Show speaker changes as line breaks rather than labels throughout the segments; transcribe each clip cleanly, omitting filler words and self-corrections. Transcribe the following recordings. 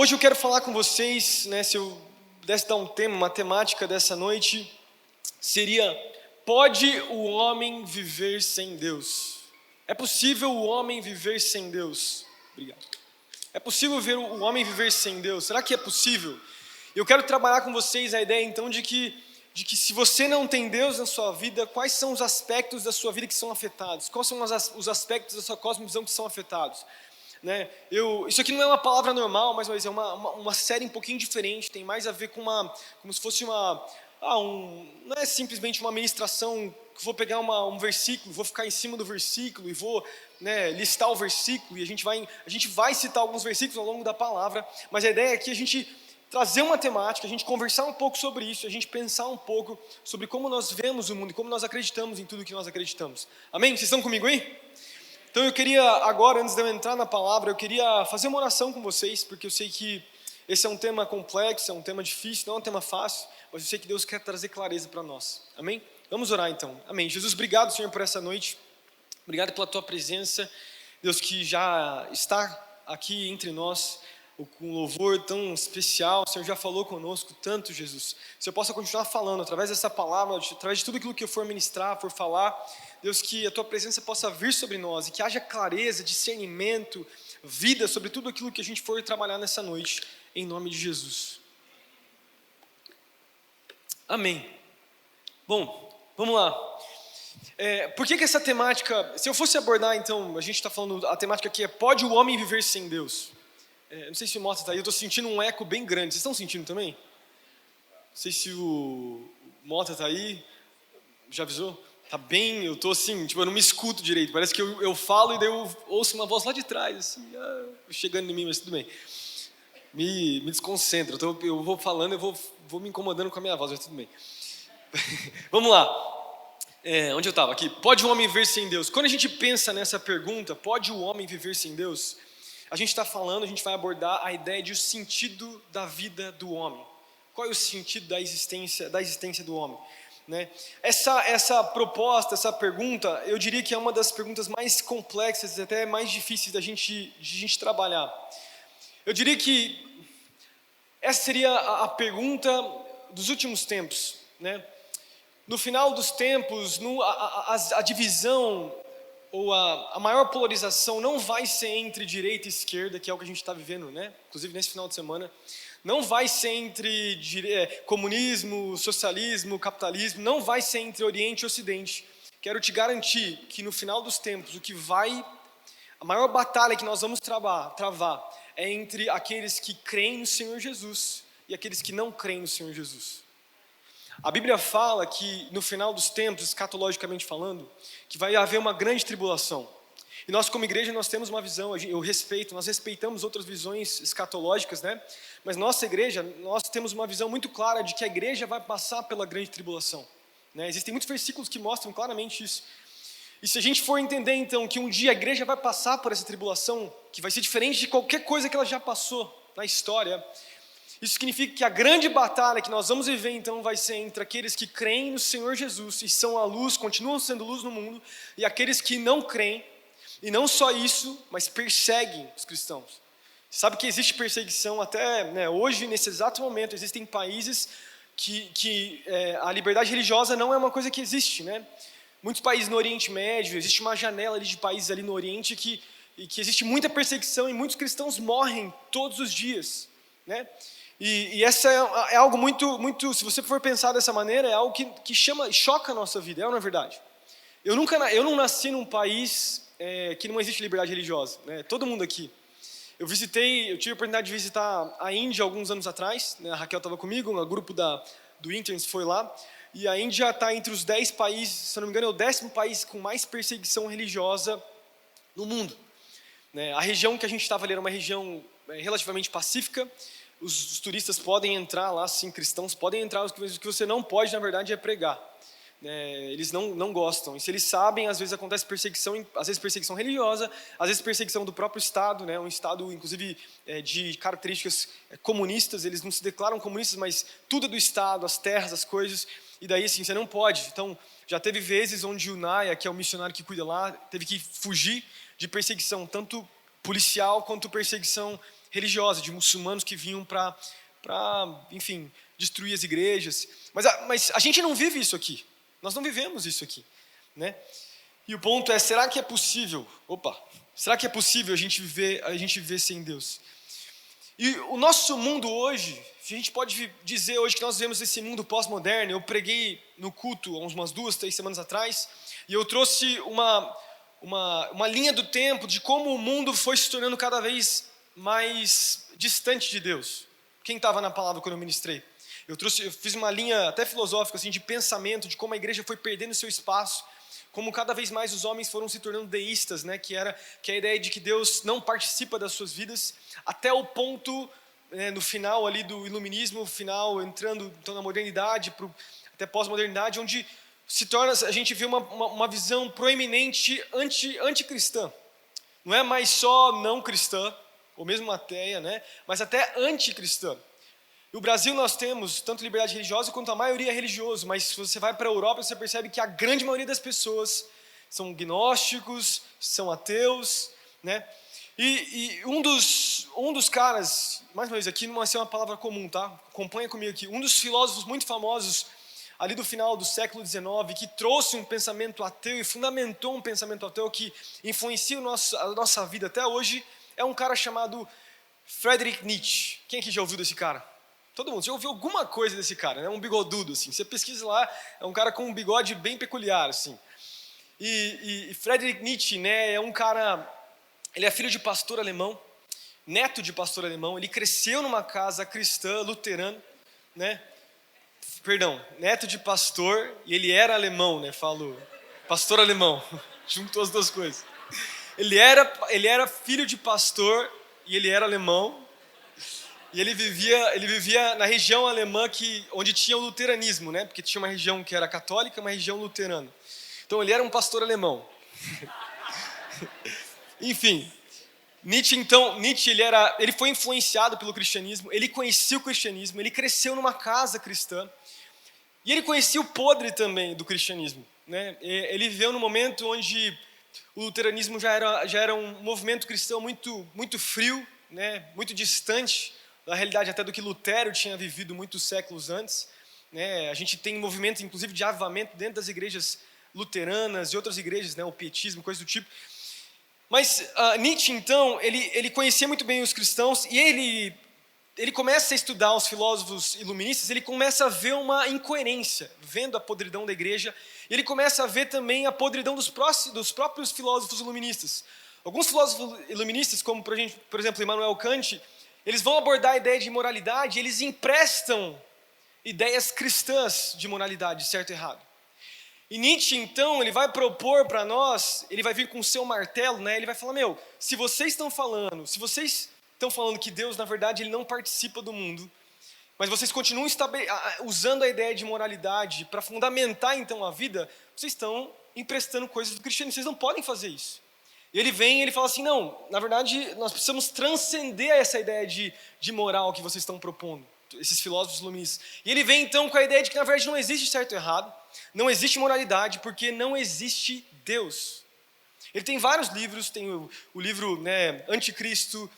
Hoje eu quero falar com vocês, se eu pudesse dar um tema, uma temática dessa noite, seria: pode o homem viver sem Deus? É possível o homem viver sem Deus? Obrigado. É possível ver o homem viver sem Deus? Será que é possível? Eu quero trabalhar com vocês a ideia então de que se você não tem Deus na sua vida, quais são os aspectos da sua vida que são afetados? Quais são os aspectos da sua cosmovisão que são afetados? Isso aqui não é uma palavra normal, mas é uma série um pouquinho diferente, tem mais a ver com como se fosse não é simplesmente uma ministração, que vou pegar um versículo, vou ficar em cima do versículo e vou listar o versículo, e a gente vai citar alguns versículos ao longo da palavra, mas a ideia é que a gente trazer uma temática, a gente conversar um pouco sobre isso, a gente pensar um pouco sobre como nós vemos o mundo e como nós acreditamos em tudo que nós acreditamos. Amém? Vocês estão comigo aí? Então eu queria agora, antes de eu entrar na palavra, eu queria fazer uma oração com vocês, porque eu sei que esse é um tema complexo, é um tema difícil, não é um tema fácil, mas eu sei que Deus quer trazer clareza para nós. Amém? Vamos orar então. Amém. Jesus, obrigado, Senhor, por essa noite. Obrigado pela Tua presença. Deus, que já está aqui entre nós, com um louvor tão especial. O Senhor já falou conosco tanto, Jesus. Que o Senhor possa continuar falando através dessa palavra, através de tudo aquilo que eu for ministrar, for falar. Deus, que a Tua presença possa vir sobre nós e que haja clareza, discernimento, vida sobre tudo aquilo que a gente for trabalhar nessa noite, em nome de Jesus. Amém. Bom, vamos lá. Por que essa temática, se eu fosse abordar então, a gente está falando, a temática aqui é: pode o homem viver sem Deus? Não sei se o Mota está aí, eu estou sentindo um eco bem grande, vocês estão sentindo também? Não sei se o Mota está aí, já avisou? Tá bem, eu tô assim, eu não me escuto direito, parece que eu falo e daí eu ouço uma voz lá de trás, assim, chegando em mim, mas tudo bem. Me desconcentra, eu vou falando, eu vou me incomodando com a minha voz, mas tudo bem. Vamos lá, onde eu estava? Aqui. Pode o homem viver sem Deus? Quando a gente pensa nessa pergunta, pode o homem viver sem Deus? A gente vai abordar a ideia de o sentido da vida do homem. Qual é o sentido da existência do homem? Essa proposta, essa pergunta, eu diria que é uma das perguntas mais complexas e até mais difíceis de a gente trabalhar. Eu diria que essa seria a pergunta dos últimos tempos. No final dos tempos, a divisão ou a maior polarização não vai ser entre direita e esquerda, que é o que a gente está vivendo, inclusive nesse final de semana. Não vai ser entre comunismo, socialismo, capitalismo, não vai ser entre Oriente e Ocidente. Quero te garantir que no final dos tempos, a maior batalha que nós vamos travar é entre aqueles que creem no Senhor Jesus e aqueles que não creem no Senhor Jesus. A Bíblia fala que no final dos tempos, escatologicamente falando, que vai haver uma grande tribulação. E nós como igreja, nós temos uma visão, nós respeitamos outras visões escatológicas, mas nossa igreja, nós temos uma visão muito clara de que a igreja vai passar pela grande tribulação. Existem muitos versículos que mostram claramente isso. E se a gente for entender então que um dia a igreja vai passar por essa tribulação, que vai ser diferente de qualquer coisa que ela já passou na história, isso significa que a grande batalha que nós vamos viver então vai ser entre aqueles que creem no Senhor Jesus e são a luz, continuam sendo luz no mundo, e aqueles que não creem. E não só isso, mas perseguem os cristãos. Sabe que existe perseguição até hoje, nesse exato momento, existem países que a liberdade religiosa não é uma coisa que existe. Muitos países no Oriente Médio, existe uma janela ali de países ali no Oriente que existe muita perseguição e muitos cristãos morrem todos os dias. E essa é algo muito, se você for pensar dessa maneira, é algo que choca a nossa vida, não é verdade? Eu não nasci num país que não existe liberdade religiosa, todo mundo aqui. Eu tive a oportunidade de visitar a Índia alguns anos atrás, a Raquel estava comigo, o grupo do Interns foi lá, e a Índia está entre os 10 países, se eu não me engano é o 10º país com mais perseguição religiosa no mundo. A região que a gente estava ali era uma região relativamente pacífica, os turistas podem entrar lá, sim, cristãos podem entrar, o que você não pode, na verdade, é pregar. Eles não gostam, e se eles sabem, às vezes acontece perseguição, às vezes perseguição religiosa, às vezes perseguição do próprio Estado, um Estado inclusive de características comunistas, eles não se declaram comunistas, mas tudo é do Estado, as terras, as coisas, e daí assim, você não pode. Então já teve vezes onde o Naya, que é o missionário que cuida lá, teve que fugir de perseguição, tanto policial quanto perseguição religiosa, de muçulmanos que vinham para enfim, destruir as igrejas. Mas a gente não vive isso aqui. Nós não vivemos isso aqui, né? E o ponto é, será que é possível a gente viver sem Deus? E o nosso mundo hoje, a gente pode dizer hoje que nós vivemos esse mundo pós-moderno. Eu preguei no culto há umas 2, 3 semanas atrás, e eu trouxe uma linha do tempo de como o mundo foi se tornando cada vez mais distante de Deus. Quem estava na palavra quando eu ministrei? Eu fiz uma linha até filosófica assim, de pensamento, de como a igreja foi perdendo seu espaço, como cada vez mais os homens foram se tornando deístas, né? que é a ideia de que Deus não participa das suas vidas, até o ponto, no final ali do iluminismo, final entrando então, na modernidade, até pós-modernidade, onde a gente vê uma visão proeminente anticristã. Não é mais só não cristã, ou mesmo ateia, né? Mas até anticristã. E o Brasil nós temos tanto liberdade religiosa quanto a maioria é religioso, mas se você vai para a Europa, você percebe que a grande maioria das pessoas são gnósticos, são ateus, né? E um dos caras, mais uma vez, aqui não vai ser uma palavra comum, tá? Acompanha comigo aqui. Um dos filósofos muito famosos, ali do final do século XIX, que trouxe um pensamento ateu e fundamentou um pensamento ateu que influencia a nossa vida até hoje, é um cara chamado Friedrich Nietzsche. Quem aqui já ouviu desse cara? Todo mundo já ouviu alguma coisa desse cara, né? Um bigodudo, assim. Você pesquisa lá, é um cara com um bigode bem peculiar, assim. E Friedrich Nietzsche, né, é um cara... Ele é filho de pastor alemão, neto de pastor alemão. Ele cresceu numa casa cristã, luterana, né? Perdão, neto de pastor, e ele era alemão, né? Falo, pastor alemão. Juntou as duas coisas. Ele era filho de pastor e ele era alemão. E ele vivia na região alemã onde tinha o luteranismo, né? Porque tinha uma região que era católica e uma região luterana. Então ele era um pastor alemão. Enfim, Nietzsche ele foi influenciado pelo cristianismo, ele conhecia o cristianismo, ele cresceu numa casa cristã. E ele conhecia o podre também do cristianismo, né? Ele viveu num momento onde o luteranismo já era um movimento cristão muito, muito frio, né? Muito distante da realidade até do que Lutero tinha vivido muitos séculos antes, né? A gente tem movimento, inclusive, de avivamento dentro das igrejas luteranas e outras igrejas, né? O pietismo, coisa do tipo. Mas Nietzsche, então, ele conhecia muito bem os cristãos e ele começa a estudar os filósofos iluministas, ele começa a ver uma incoerência, vendo a podridão da igreja, e ele começa a ver também a podridão dos próprios filósofos iluministas. Alguns filósofos iluministas, como por exemplo Immanuel Kant, eles vão abordar a ideia de moralidade, eles emprestam ideias cristãs de moralidade, certo e errado. E Nietzsche, então, ele vai propor para nós, ele vai vir com o seu martelo, né? Ele vai falar, se vocês estão falando que Deus, na verdade, ele não participa do mundo, mas vocês continuam usando a ideia de moralidade para fundamentar, então, a vida, vocês estão emprestando coisas do cristianismo, vocês não podem fazer isso. E ele vem e ele fala assim, não, na verdade, nós precisamos transcender essa ideia de moral que vocês estão propondo, esses filósofos iluministas. E ele vem, então, com a ideia de que, na verdade, não existe certo e errado, não existe moralidade, porque não existe Deus. Ele tem vários livros, tem o livro, né, Anticristo,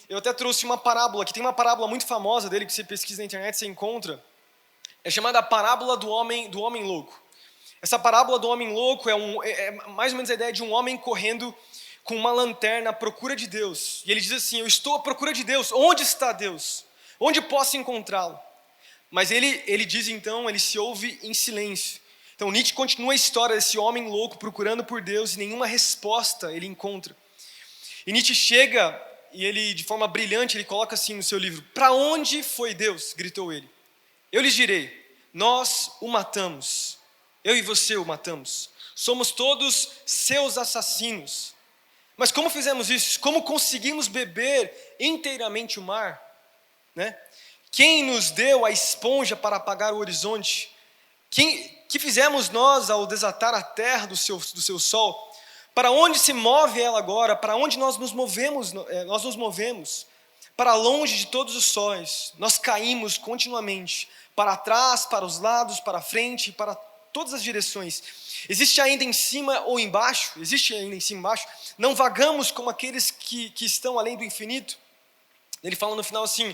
eu até trouxe uma parábola, que tem uma parábola muito famosa dele, que você pesquisa na internet, você encontra, é chamada a parábola do homem louco. Essa parábola do homem louco é mais ou menos a ideia de um homem correndo com uma lanterna à procura de Deus. E ele diz assim, eu estou à procura de Deus, onde está Deus? Onde posso encontrá-lo? Mas ele diz então, ele se ouve em silêncio. Então Nietzsche continua a história desse homem louco procurando por Deus e nenhuma resposta ele encontra. E Nietzsche chega e ele, de forma brilhante, ele coloca assim no seu livro, para onde foi Deus? Gritou ele. Eu lhes direi, nós o matamos. Eu e você o matamos. Somos todos seus assassinos. Mas como fizemos isso? Como conseguimos beber inteiramente o mar? Né? Quem nos deu a esponja para apagar o horizonte? Que fizemos nós ao desatar a terra do seu sol? Para onde se move ela agora? Para onde nós nos movemos? Nós nos movemos para longe de todos os sóis. Nós caímos continuamente, para trás, para os lados, para a frente, para todas as direções. Existe ainda em cima ou embaixo, existe ainda em cima e embaixo, não vagamos como aqueles que estão além do infinito. Ele fala no final assim,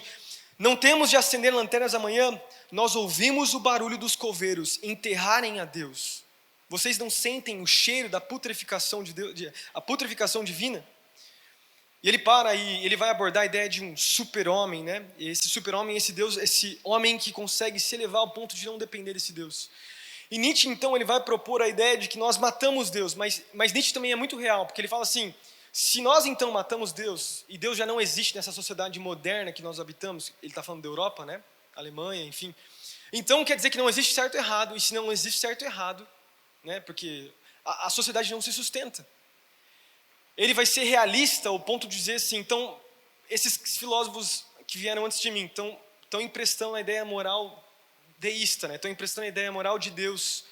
não temos de acender lanternas amanhã, nós ouvimos o barulho dos coveiros enterrarem a Deus. Vocês não sentem o cheiro da putrefação de Deus, a putrefação divina? E ele para e ele vai abordar a ideia de um super-homem, né? Esse super-homem, esse Deus, esse homem que consegue se elevar ao ponto de não depender desse Deus. E Nietzsche, então, ele vai propor a ideia de que nós matamos Deus, mas Nietzsche também é muito real, porque ele fala assim, se nós então matamos Deus, e Deus já não existe nessa sociedade moderna que nós habitamos, ele está falando da Europa, né? Alemanha, enfim. Então quer dizer que não existe certo e errado, e se não existe certo e errado, né? Porque a sociedade não se sustenta. Ele vai ser realista ao ponto de dizer assim, então, esses filósofos que vieram antes de mim estão emprestando a ideia moral deísta, né? Estão emprestando a ideia moral de Deus,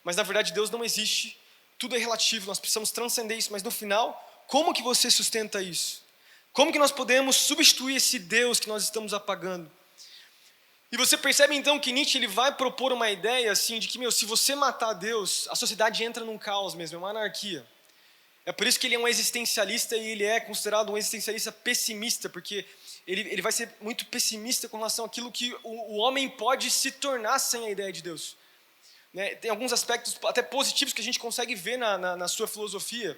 mas na verdade Deus não existe, tudo é relativo, nós precisamos transcender isso, mas no final, como que você sustenta isso? Como que nós podemos substituir esse Deus que nós estamos apagando? E você percebe então que Nietzsche ele vai propor uma ideia assim de que, se você matar Deus, a sociedade entra num caos mesmo, é uma anarquia. É por isso que ele é um existencialista e ele é considerado um existencialista pessimista, porque ele vai ser muito pessimista com relação àquilo que o homem pode se tornar sem a ideia de Deus. Né? Tem alguns aspectos até positivos que a gente consegue ver na sua filosofia.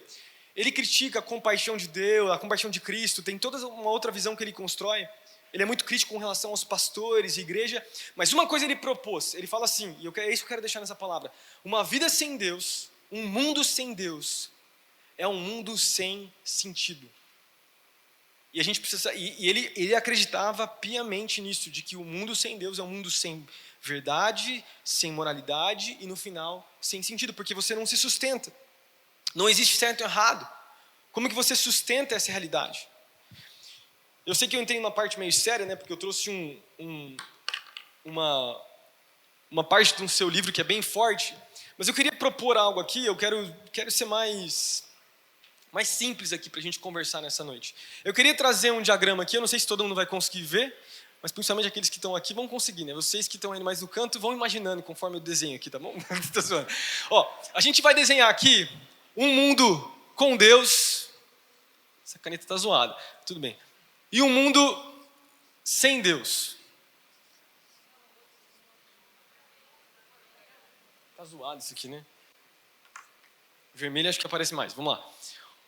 Ele critica a compaixão de Deus, a compaixão de Cristo, tem toda uma outra visão que ele constrói. Ele é muito crítico com relação aos pastores e igreja, mas uma coisa ele propôs, ele fala assim, e é isso que eu quero deixar nessa palavra, uma vida sem Deus, um mundo sem Deus, é um mundo sem sentido. E a gente precisa, e ele acreditava piamente nisso, de que o mundo sem Deus é um mundo sem verdade, sem moralidade e no final sem sentido, porque você não se sustenta. Não existe certo e errado. Como que você sustenta essa realidade? Eu sei que eu entrei numa parte meio séria, né, porque eu trouxe uma parte do seu livro que é bem forte, mas eu queria propor algo aqui, eu quero ser mais simples aqui para a gente conversar nessa noite. Eu queria trazer um diagrama aqui, eu não sei se todo mundo vai conseguir ver, mas principalmente aqueles que estão aqui vão conseguir, né? Vocês que estão aí mais no canto vão imaginando conforme eu desenho aqui, tá bom? Tô zoando. Ó, a gente vai desenhar aqui um mundo com Deus. Essa caneta tá zoada, tudo bem. E um mundo sem Deus. Tá zoado isso aqui, né? Vermelho acho que aparece mais, vamos lá.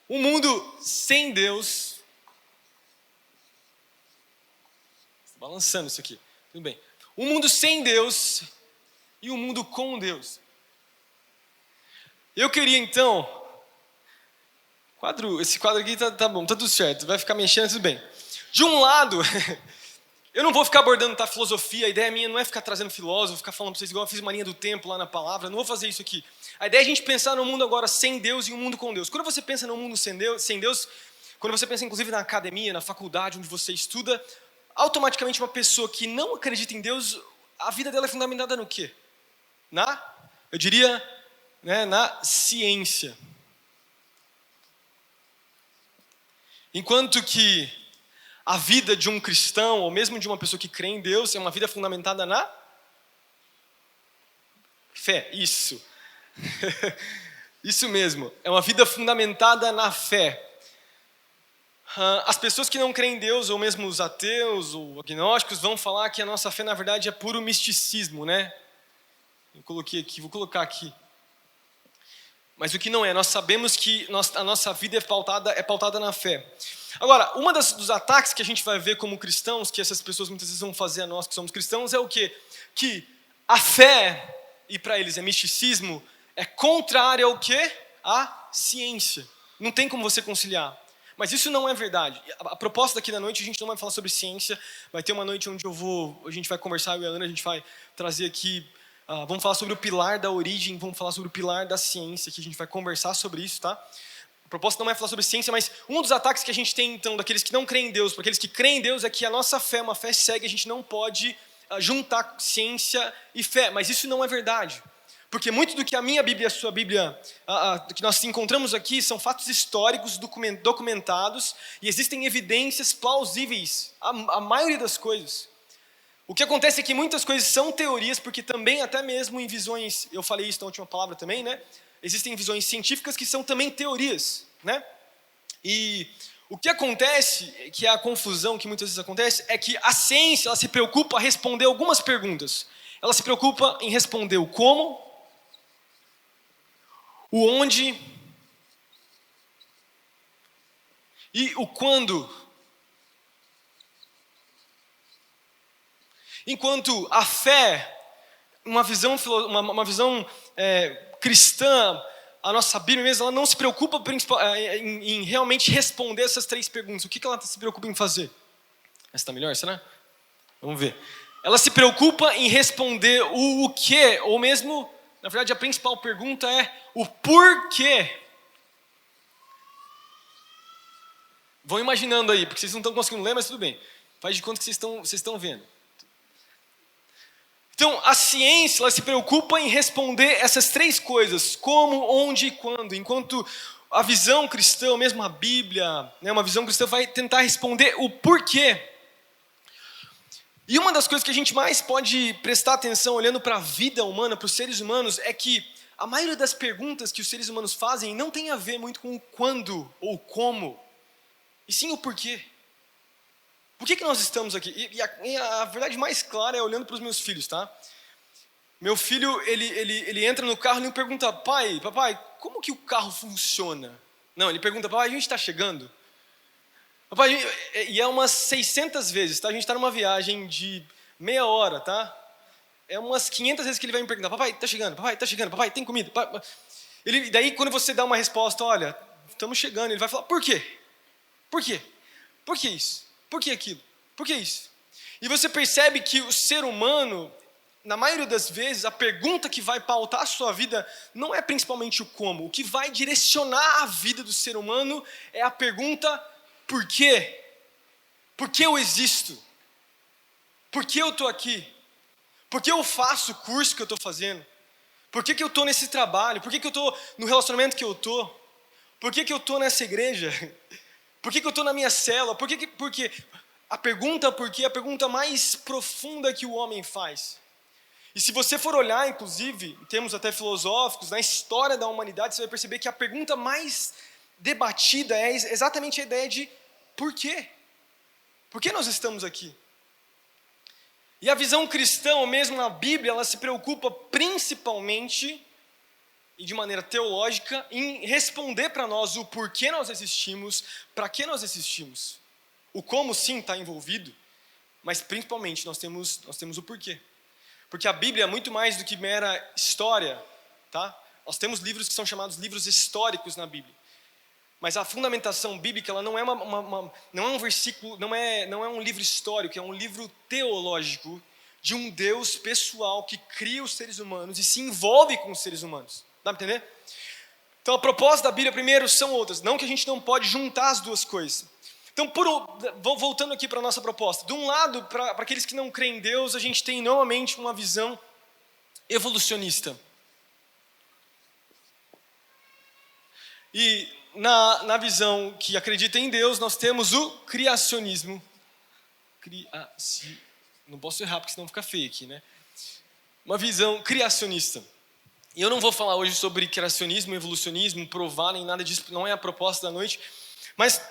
Um mundo sem Deus. Está balançando isso aqui. Tudo bem. Um mundo sem Deus e um mundo com Deus. Eu queria então... Esse quadro aqui tá bom, tá tudo certo. Vai ficar mexendo, tudo bem. De um lado, eu não vou ficar abordando filosofia. A ideia minha não é ficar trazendo filósofo, ficar falando para vocês igual eu fiz uma linha do tempo lá na palavra. Não vou fazer isso aqui. A ideia é a gente pensar no mundo agora sem Deus e um mundo com Deus. Quando você pensa no mundo sem Deus, quando você pensa inclusive na academia, na faculdade onde você estuda, automaticamente uma pessoa que não acredita em Deus, a vida dela é fundamentada no quê? Eu diria, na ciência. Enquanto que a vida de um cristão, ou mesmo de uma pessoa que crê em Deus, é uma vida fundamentada na fé. Isso. Isso mesmo, é uma vida fundamentada na fé. As pessoas que não creem em Deus, ou mesmo os ateus ou agnósticos, vão falar que a nossa fé na verdade é puro misticismo, né? Vou colocar aqui. Mas o que não é, nós sabemos que a nossa vida é pautada na fé. Agora, dos ataques que a gente vai ver como cristãos, que essas pessoas muitas vezes vão fazer a nós que somos cristãos, é o quê? Que a fé, e para eles é misticismo, é contrária ao quê? À ciência. Não tem como você conciliar. Mas isso não é verdade. A proposta daqui da noite, a gente não vai falar sobre ciência. Vai ter uma noite onde a gente vai conversar, eu e a Ana, a gente vai trazer aqui, vamos falar sobre o pilar da origem, vamos falar sobre o pilar da ciência, que a gente vai conversar sobre isso, tá? A proposta não é falar sobre ciência, mas um dos ataques que a gente tem, então, daqueles que não creem em Deus, para aqueles que creem em Deus, é que a nossa fé é uma fé cega, a gente não pode juntar ciência e fé, mas isso não é verdade. Porque muito do que a minha Bíblia e a sua Bíblia, que nós encontramos aqui, são fatos históricos documentados e existem evidências plausíveis, a maioria das coisas. O que acontece é que muitas coisas são teorias, porque também, até mesmo em visões, eu falei isso na última palavra também, né? Existem visões científicas que são também teorias, né? E o que acontece, que é a confusão que muitas vezes acontece, é que a ciência ela se preocupa em responder algumas perguntas. Ela se preocupa em responder o como, o onde e o quando. Enquanto a fé, uma visão cristã, a nossa Bíblia mesmo, ela não se preocupa em realmente responder essas três perguntas. O que ela se preocupa em fazer? Essa está melhor, será? Vamos ver. Ela se preocupa em responder o que, ou mesmo, na verdade, a principal pergunta é o porquê. Vão imaginando aí, porque vocês não estão conseguindo ler, mas tudo bem. Faz de conta que vocês estão vendo. Então, a ciência ela se preocupa em responder essas três coisas, como, onde e quando, enquanto a visão cristã, ou mesmo a Bíblia, né, uma visão cristã vai tentar responder o porquê. E uma das coisas que a gente mais pode prestar atenção olhando para a vida humana, para os seres humanos, é que a maioria das perguntas que os seres humanos fazem não tem a ver muito com o quando ou como, e sim o porquê. Por que nós estamos aqui? E a verdade mais clara é olhando para os meus filhos, tá? Meu filho, ele entra no carro e ele pergunta, papai, como que o carro funciona? Não, ele pergunta, papai, a gente está chegando? Papai, e é umas 600 vezes, tá? A gente está numa viagem de meia hora, tá? É umas 500 vezes que ele vai me perguntar, papai, está chegando, papai, tem comida? Daí, quando você dá uma resposta, olha, estamos chegando, ele vai falar, por quê? Por quê? Por que isso? Por que aquilo? Por que isso? E você percebe que o ser humano, na maioria das vezes, a pergunta que vai pautar a sua vida não é principalmente o como. O que vai direcionar a vida do ser humano é a pergunta por quê? Por que eu existo? Por que eu estou aqui? Por que eu faço o curso que eu estou fazendo? Por que eu estou nesse trabalho? Por que eu estou no relacionamento que eu estou? Por que eu estou nessa igreja? Por que eu estou na minha célula? Porque a pergunta por quê é a pergunta mais profunda que o homem faz. E se você for olhar, inclusive, em termos até filosóficos, na história da humanidade, você vai perceber que a pergunta mais debatida é exatamente a ideia de por quê? Por que nós estamos aqui? E a visão cristã, ou mesmo na Bíblia, ela se preocupa principalmente e de maneira teológica, em responder para nós o porquê nós existimos, para que nós existimos. O como sim está envolvido, mas principalmente nós temos o porquê. Porque a Bíblia é muito mais do que mera história, tá? Nós temos livros que são chamados livros históricos na Bíblia. Mas a fundamentação bíblica ela não é não é um versículo, não é um livro histórico, é um livro teológico de um Deus pessoal que cria os seres humanos e se envolve com os seres humanos. Dá para entender? Então a proposta da Bíblia primeiro são outras, não que a gente não pode juntar as duas coisas. Então voltando aqui para a nossa proposta, de um lado, para aqueles que não creem em Deus, a gente tem normalmente uma visão evolucionista. E na visão que acredita em Deus, nós temos o criacionismo. Não posso errar porque senão fica feio aqui, né? Uma visão criacionista. E eu não vou falar hoje sobre criacionismo, evolucionismo, provar nem nada disso, não é a proposta da noite. Mas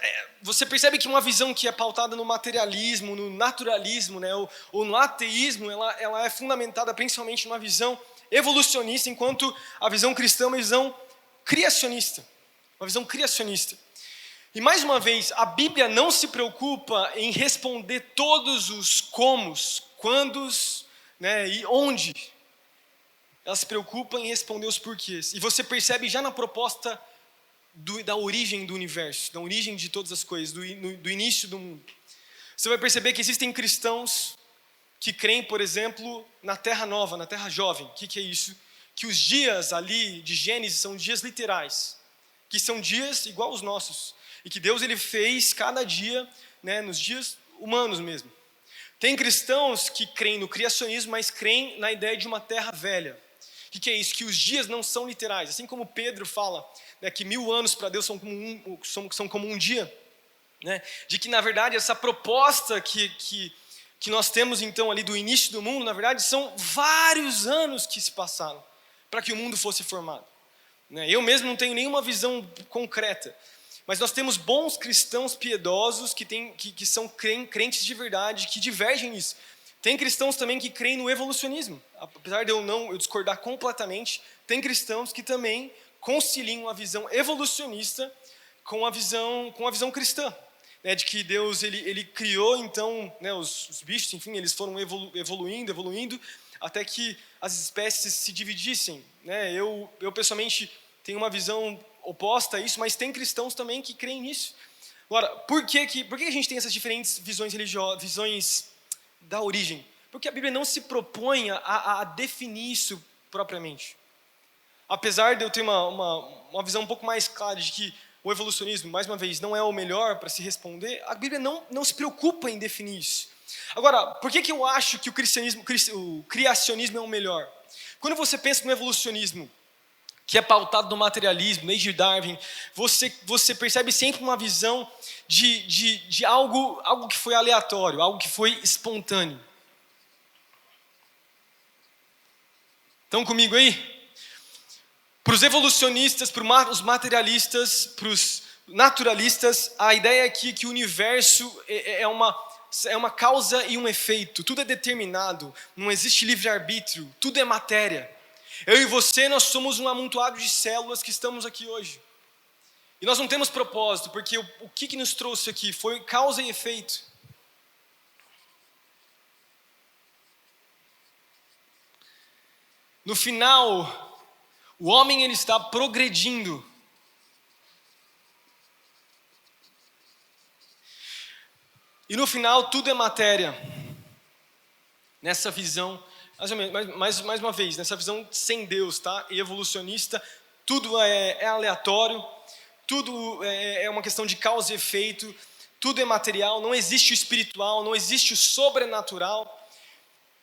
você percebe que uma visão que é pautada no materialismo, no naturalismo, né, ou no ateísmo, ela é fundamentada principalmente numa visão evolucionista, enquanto a visão cristã é uma visão criacionista. Uma visão criacionista. E mais uma vez, a Bíblia não se preocupa em responder todos os comos, quandos, né, e onde. Ela se preocupa em responder os porquês. E você percebe já na proposta da origem do universo, da origem de todas as coisas, do início do mundo. Você vai perceber que existem cristãos que creem, por exemplo, na terra nova, na terra jovem. O que é isso? Que os dias ali de Gênesis são dias literais, que são dias igual aos nossos. E que Deus ele fez cada dia, né, nos dias humanos mesmo. Tem cristãos que creem no criacionismo, mas creem na ideia de uma terra velha. O que é isso? Que os dias não são literais. Assim como Pedro fala, né, que 1000 anos para Deus são como um dia. Né? De que, na verdade, essa proposta que que nós temos então ali do início do mundo, na verdade, são vários anos que se passaram para que o mundo fosse formado. Eu mesmo não tenho nenhuma visão concreta, mas nós temos bons cristãos piedosos que são crentes de verdade, que divergem nisso. Tem cristãos também que creem no evolucionismo. Apesar de eu discordar completamente, tem cristãos que também conciliam a visão evolucionista com a visão cristã. De que Deus ele criou então os bichos, enfim, eles foram evoluindo, até que as espécies se dividissem. Eu pessoalmente tenho uma visão oposta a isso, mas tem cristãos também que creem nisso. Agora, por que a gente tem essas diferentes visões religiosas, visões da origem? Porque a Bíblia não se propõe a definir isso propriamente. Apesar de eu ter uma visão um pouco mais clara de que o evolucionismo, mais uma vez, não é o melhor para se responder, a Bíblia não se preocupa em definir isso. Agora, por que eu acho que o criacionismo é o melhor? Quando você pensa no evolucionismo, que é pautado no materialismo, desde Darwin, você percebe sempre uma visão de algo que foi aleatório, algo que foi espontâneo. Estão comigo aí? Para os evolucionistas, para os materialistas, para os naturalistas, a ideia aqui é que o universo é uma causa e um efeito. Tudo é determinado, não existe livre-arbítrio, tudo é matéria. Eu e você, nós somos um amontoado de células que estamos aqui hoje. E nós não temos propósito, porque o que nos trouxe aqui foi causa e efeito. No final, o homem ele está progredindo. E no final tudo é matéria. Nessa visão, mais uma vez, nessa visão sem Deus, tá? E evolucionista, tudo é aleatório, tudo é uma questão de causa e efeito, tudo é material, não existe o espiritual, não existe o sobrenatural.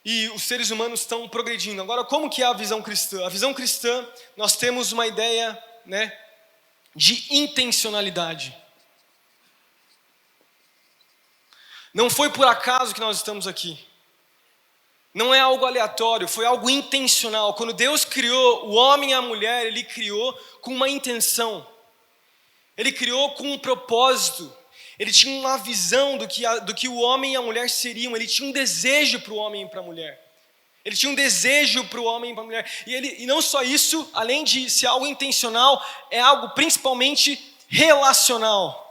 E os seres humanos estão progredindo. Agora, como que é a visão cristã? A visão cristã, nós temos uma ideia de intencionalidade. Não foi por acaso que nós estamos aqui. Não é algo aleatório, foi algo intencional. Quando Deus criou o homem e a mulher, Ele criou com uma intenção. Ele criou com um propósito. Ele tinha uma visão do que o homem e a mulher seriam. Ele tinha um desejo para o homem e para a mulher. Ele tinha um desejo para o homem e para a mulher. E não só isso, além de ser algo intencional, é algo principalmente relacional.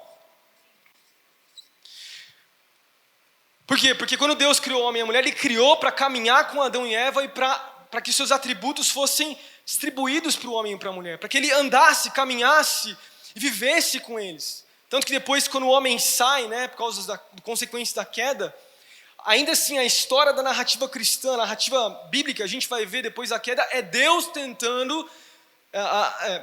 Por quê? Porque quando Deus criou o homem e a mulher, Ele criou para caminhar com Adão e Eva e para que seus atributos fossem distribuídos para o homem e para a mulher. Para que ele andasse, caminhasse e vivesse com eles. Tanto que depois, quando o homem sai, por causa da consequência da queda, ainda assim a história da narrativa cristã, a narrativa bíblica, a gente vai ver depois da queda, é Deus tentando,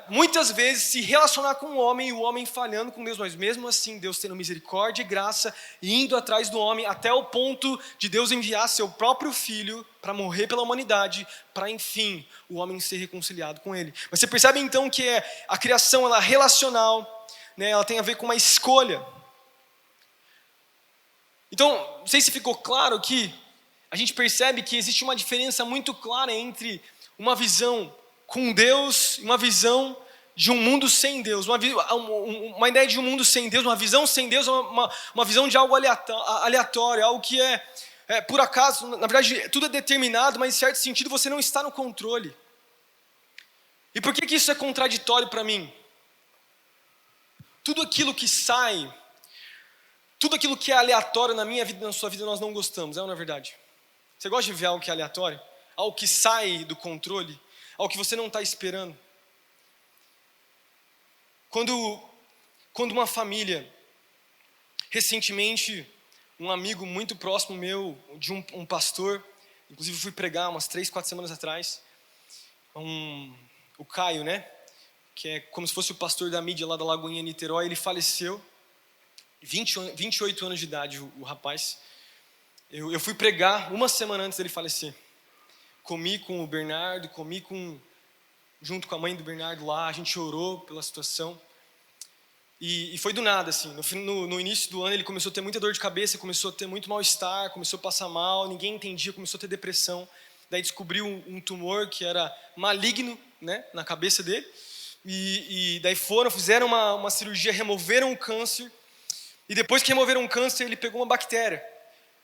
muitas vezes, se relacionar com o homem e o homem falhando com Deus, mas mesmo assim Deus tendo misericórdia e graça e indo atrás do homem até o ponto de Deus enviar seu próprio filho para morrer pela humanidade, para enfim o homem ser reconciliado com ele. Mas você percebe então que a criação ela é relacional, ela tem a ver com uma escolha. Então, não sei se ficou claro que a gente percebe que existe uma diferença muito clara entre uma visão com Deus e uma visão de um mundo sem Deus. Uma ideia de um mundo sem Deus, uma visão sem Deus, uma visão de algo aleatório, algo que é por acaso. Na verdade, tudo é determinado, mas em certo sentido você não está no controle. E por que isso é contraditório para mim? Tudo aquilo que sai, tudo aquilo que é aleatório na minha vida e na sua vida nós não gostamos, é ou não é verdade? Você gosta de ver algo que é aleatório? Algo que sai do controle? Algo que você não está esperando? Quando uma família, recentemente, um amigo muito próximo meu, de um pastor, inclusive fui pregar umas 3, 4 semanas atrás, o Caio, que é como se fosse o pastor da mídia lá da Lagoinha, Niterói, ele faleceu, 28 anos de idade, o rapaz. Eu fui pregar uma semana antes dele falecer. Comi com o Bernardo, junto com a mãe do Bernardo lá, a gente orou pela situação. E foi do nada, assim. No início do ano ele começou a ter muita dor de cabeça, começou a ter muito mal-estar, começou a passar mal, ninguém entendia, começou a ter depressão. Daí descobriu um tumor que era maligno, né, na cabeça dele. E daí fizeram uma cirurgia, removeram o câncer. E depois que removeram o câncer, ele pegou uma bactéria.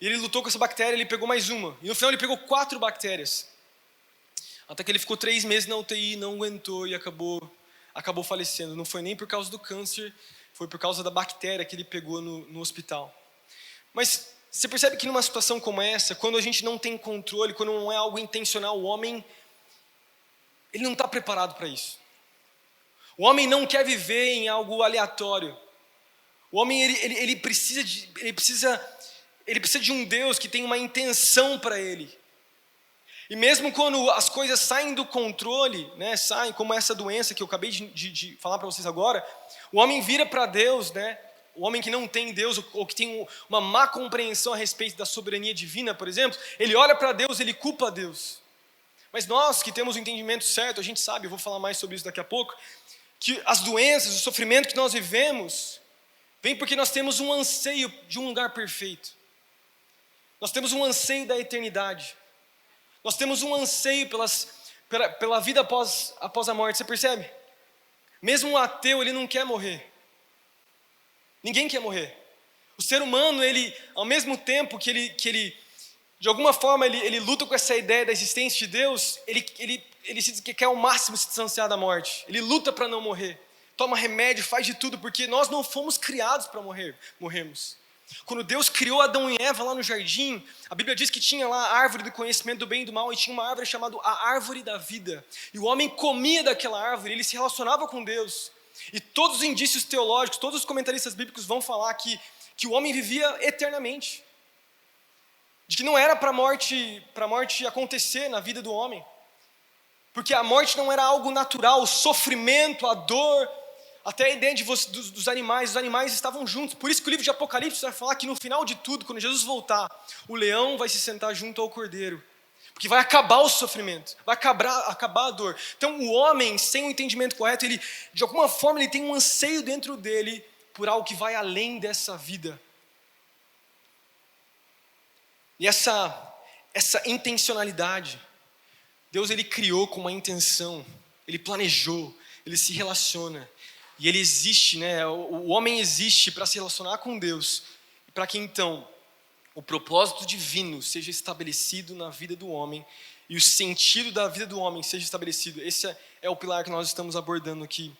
E ele lutou com essa bactéria, ele pegou mais uma. E no final ele pegou 4 bactérias. Até que ele ficou 3 meses na UTI, não aguentou e acabou falecendo. Não foi nem por causa do câncer, foi por causa da bactéria que ele pegou no hospital. Mas você percebe que numa situação como essa, quando a gente não tem controle, quando não é algo intencional, o homem, ele não está preparado para isso. O homem não quer viver em algo aleatório. O homem, ele precisa de um Deus que tem uma intenção para ele. E mesmo quando as coisas saem do controle, né, saem como essa doença que eu acabei de falar para vocês agora, o homem vira para Deus, né, o homem que não tem Deus, ou que tem uma má compreensão a respeito da soberania divina, por exemplo, ele olha para Deus, ele culpa Deus. Mas nós que temos o entendimento certo, a gente sabe, eu vou falar mais sobre isso daqui a pouco, que as doenças, o sofrimento que nós vivemos, vem porque nós temos um anseio de um lugar perfeito. Nós temos um anseio da eternidade. Nós temos um anseio pela vida após a morte, você percebe? Mesmo um ateu, ele não quer morrer. Ninguém quer morrer. O ser humano, ele, ao mesmo tempo que ele de alguma forma, ele luta com essa ideia da existência de Deus, ele quer ao máximo se distanciar da morte. Ele luta para não morrer. Toma remédio, faz de tudo, porque nós não fomos criados para morrermos. Quando Deus criou Adão e Eva lá no jardim, a Bíblia diz que tinha lá a árvore do conhecimento do bem e do mal, e tinha uma árvore chamada a árvore da vida. E o homem comia daquela árvore, ele se relacionava com Deus. E todos os indícios teológicos, todos os comentaristas bíblicos vão falar que o homem vivia eternamente. De que não era para a morte acontecer na vida do homem. Porque a morte não era algo natural, o sofrimento, a dor, até a ideia dos animais, os animais estavam juntos. Por isso que o livro de Apocalipse vai falar que no final de tudo, quando Jesus voltar, o leão vai se sentar junto ao cordeiro. Porque vai acabar o sofrimento, vai acabar a dor. Então o homem, sem o entendimento correto, ele, de alguma forma, ele tem um anseio dentro dele por algo que vai além dessa vida. E essa intencionalidade, Deus ele criou com uma intenção, ele planejou, ele se relaciona. E ele existe, né? O homem existe para se relacionar com Deus, para que então o propósito divino seja estabelecido na vida do homem e o sentido da vida do homem seja estabelecido. Esse é o pilar que nós estamos abordando aqui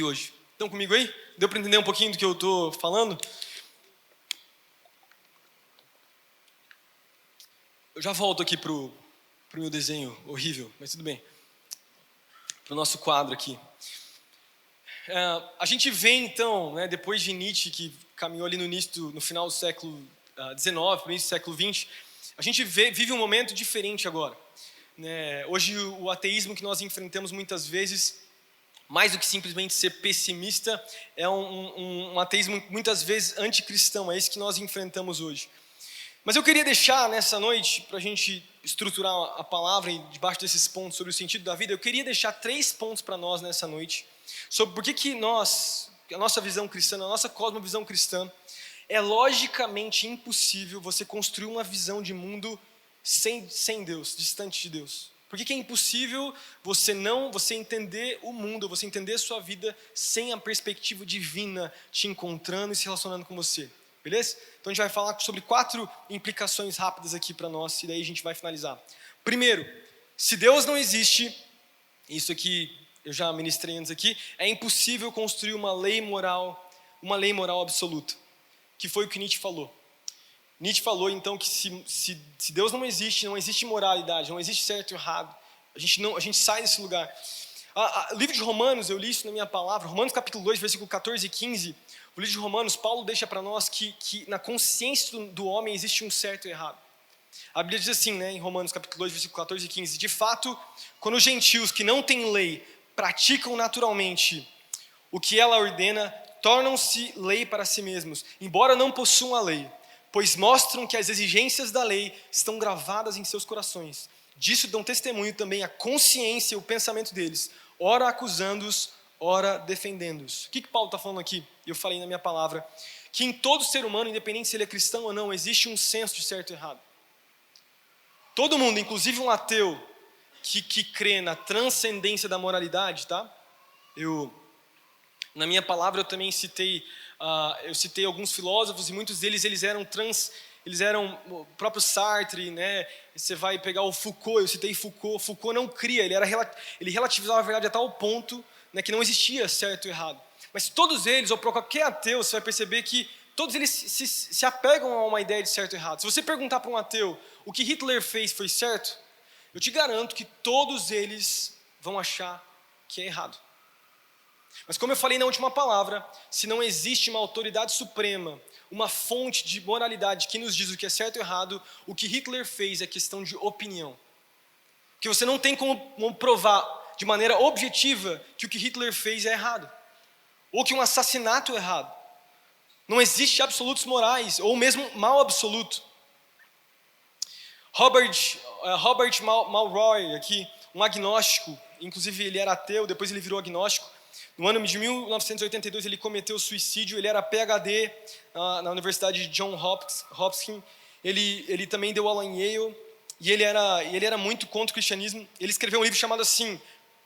hoje. Estão comigo aí? Deu para entender um pouquinho do que eu estou falando? Eu já volto aqui para o meu desenho horrível, mas tudo bem. Para o nosso quadro aqui. A gente vê então, né, depois de Nietzsche, que caminhou ali no final do século XIX, no início do século XX, a gente vive um momento diferente agora. Né? Hoje o ateísmo que nós enfrentamos muitas vezes, mais do que simplesmente ser pessimista, é um ateísmo muitas vezes anticristão, é isso que nós enfrentamos hoje. Mas eu queria deixar nessa noite, para a gente estruturar a palavra e debaixo desses pontos sobre o sentido da vida, eu queria deixar 3 pontos para nós nessa noite, sobre por que a nossa visão cristã, a nossa cosmovisão cristã, é logicamente impossível você construir uma visão de mundo sem Deus, distante de Deus. Por que é impossível você entender o mundo, você entender a sua vida sem a perspectiva divina te encontrando e se relacionando com você? Beleza? Então a gente vai falar sobre 4 implicações rápidas aqui para nós e daí a gente vai finalizar. Primeiro, se Deus não existe, isso aqui eu já ministrei antes aqui, é impossível construir uma lei moral absoluta, que foi o que Nietzsche falou. Nietzsche falou então que se Deus não existe moralidade, não existe certo e errado, a gente sai desse lugar. O livro de Romanos, eu li isso na minha palavra, Romanos capítulo 2, versículo 14 e 15, o livro de Romanos, Paulo deixa para nós que na consciência do homem existe um certo e errado. A Bíblia diz assim, né, em Romanos capítulo 2, versículo 14 e 15, de fato, quando os gentios que não têm lei praticam naturalmente o que ela ordena, tornam-se lei para si mesmos, embora não possuam a lei, pois mostram que as exigências da lei estão gravadas em seus corações. Disso dão testemunho também a consciência e o pensamento deles, ora acusando-os, ora defendendo-os. O que Paulo está falando aqui? Eu falei na minha palavra, que em todo ser humano, independente se ele é cristão ou não, existe um senso de certo e errado. Todo mundo, inclusive um ateu, que crê na transcendência da moralidade, tá? Na minha palavra eu também citei alguns filósofos e muitos deles eles eram o próprio Sartre, né? Você vai pegar o Foucault, eu citei Foucault. Foucault não cria, ele relativizava a verdade a tal ponto, né, que não existia certo e errado. Mas todos eles, ou para qualquer ateu, você vai perceber que todos eles se apegam a uma ideia de certo e errado. Se você perguntar para um ateu o que Hitler fez foi certo, eu te garanto que todos eles vão achar que é errado. Mas como eu falei na última palavra, se não existe uma autoridade suprema, uma fonte de moralidade que nos diz o que é certo e errado, o que Hitler fez é questão de opinião. Porque você não tem como provar de maneira objetiva que o que Hitler fez é errado. Ou que um assassinato é errado. Não existe absolutos morais, ou mesmo mal absoluto. Robert Mulroy, aqui, um agnóstico, inclusive ele era ateu, depois ele virou agnóstico. No ano de 1982 ele cometeu suicídio, ele era PhD na Universidade de Johns Hopkins, ele também deu aula em Yale, e ele era muito contra o cristianismo. Ele escreveu um livro chamado assim,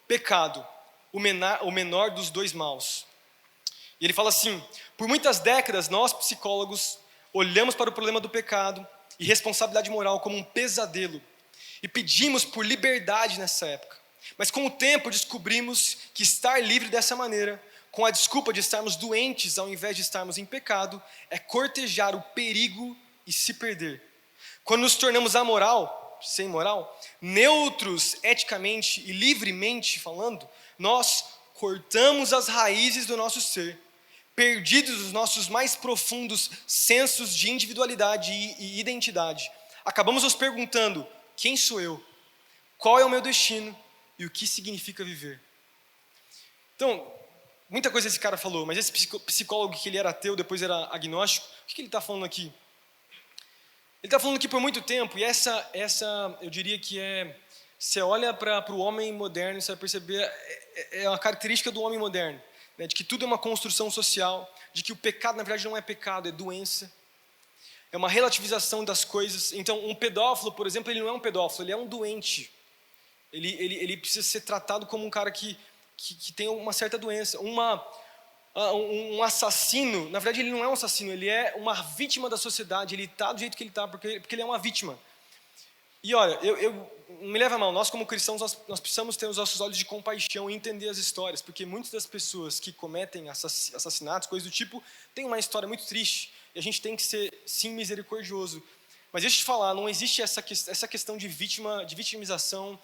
Pecado, o menor dos dois maus. E ele fala assim, por muitas décadas nós psicólogos olhamos para o problema do pecado e responsabilidade moral como um pesadelo e pedimos por liberdade nessa época. Mas com o tempo descobrimos que estar livre dessa maneira, com a desculpa de estarmos doentes ao invés de estarmos em pecado, é cortejar o perigo e se perder. Quando nos tornamos amoral, sem moral, neutros eticamente e livremente falando, nós cortamos as raízes do nosso ser, perdidos os nossos mais profundos sensos de individualidade e identidade. Acabamos nos perguntando, quem sou eu? Qual é o meu destino? E o que significa viver? Então, muita coisa esse cara falou, mas esse psicólogo que ele era ateu, depois era agnóstico, o que ele está falando aqui? Ele está falando que por muito tempo, e essa eu diria que você olha para o homem moderno, você vai perceber, é uma característica do homem moderno, né, de que tudo é uma construção social, de que o pecado na verdade não é pecado, é doença, é uma relativização das coisas. Então um pedófilo, por exemplo, ele não é um pedófilo, ele é um doente. Ele precisa ser tratado como um cara que tem uma certa doença. Um assassino, na verdade ele não é um assassino, ele é uma vítima da sociedade, ele está do jeito que ele está porque ele é uma vítima. E olha, não me leva a mal, nós como cristãos, nós precisamos ter os nossos olhos de compaixão e entender as histórias, porque muitas das pessoas que cometem assassinatos, coisas do tipo, têm uma história muito triste, e a gente tem que ser, sim, misericordioso. Mas deixa eu te falar, não existe essa questão de vitimização,